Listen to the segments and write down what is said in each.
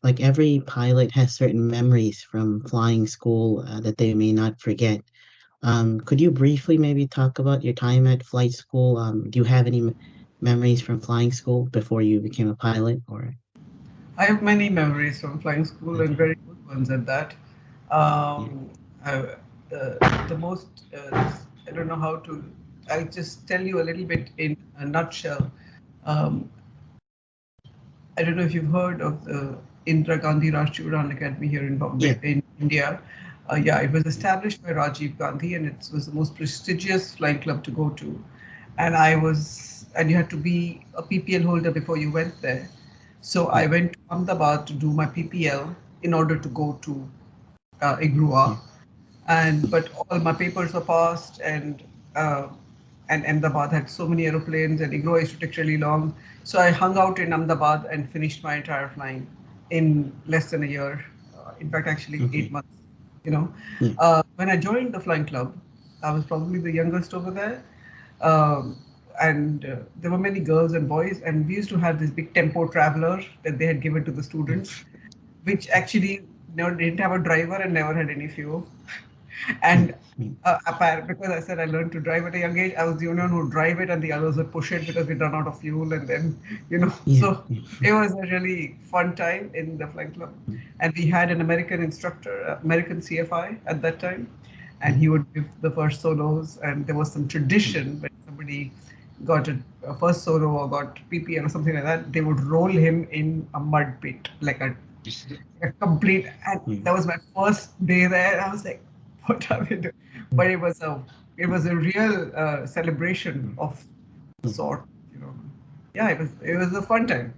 like every pilot has certain memories from flying school that they may not forget. Could you briefly maybe talk about your time at flight school? Do you have any memories from flying school before you became a pilot, or? I have many memories from flying school and Okay. very good ones at that. Yeah. Um, I, the most, I don't know how to, I'll just tell you a little bit in a nutshell. Um, I don't know if you've heard of the Indira Gandhi Rashtriya Udan Academy here in Yeah. Bombay, in India. Yeah, it was established by Rajiv Gandhi, and it was the most prestigious flying club to go to. And you had to be a PPL holder before you went there. So I Yeah. went to Ahmedabad to do my PPL in order to go to IGRUA, Yeah. and but all my papers were passed, and Ahmedabad had so many aeroplanes, and IGRUA used to take really long. So I hung out in Ahmedabad and finished my entire flying in less than a year. In fact, actually Okay. 8 months. You know, Yeah. when I joined the flying club, I was probably the youngest over there. Um, and there were many girls and boys, and we used to have this big tempo traveler that they had given to the Yeah. students, which actually never didn't have a driver and never had any fuel. Yeah. And Yeah. because I said I learned to drive at a young age, I was the only one who would drive it, and the others would push it because we'd run out of fuel. And then, Yeah. so it was a really fun time in the flying club. And we had an American instructor, American CFI at that time, and Yeah. he would give the first solos. And there was some tradition when somebody got a first solo or got PPL or something like that, they would roll him in a mud pit, like a complete. And Yeah. that was my first day there. I was like, what are we doing? But it was a real celebration of Yeah. sort, you know. Yeah, it was a fun time.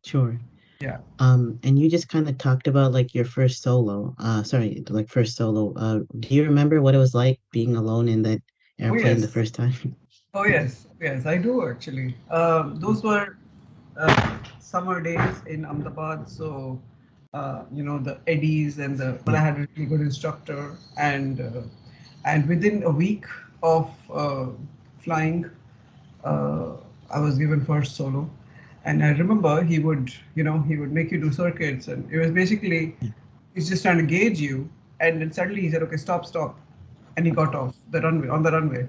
Sure. Yeah. And you just kind of talked about like your first solo. Sorry, like first solo. Do you remember what it was like being alone in that Oh airplane the yes. first time? Oh yes. Yes, I do actually. Those were summer days in Ahmedabad, so the eddies and but Yeah. I had a really good instructor, and within a week of flying, uh, I was given first solo, and I remember he would make you do circuits, and it was basically Yeah. he's just trying to gauge you, and then suddenly he said, "Okay, stop, stop," and he got off the runway on the runway,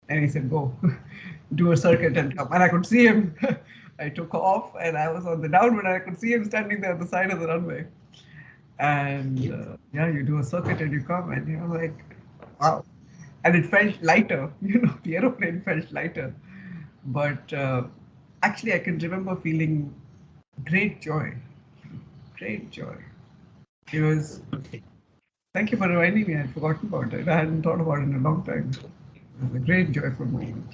and he said, "Go, do a circuit and come." And I could see him. I took off, and I was on the downwind, and I could see him standing there at the side of the runway. And Yeah. yeah, you do a circuit and you come, and you're like, wow. And it felt lighter, the aeroplane felt lighter. But actually, I can remember feeling great joy, great joy. It was, Okay. thank you for reminding me, I'd forgotten about it. I hadn't thought about it in a long time. It was a great joyful moment.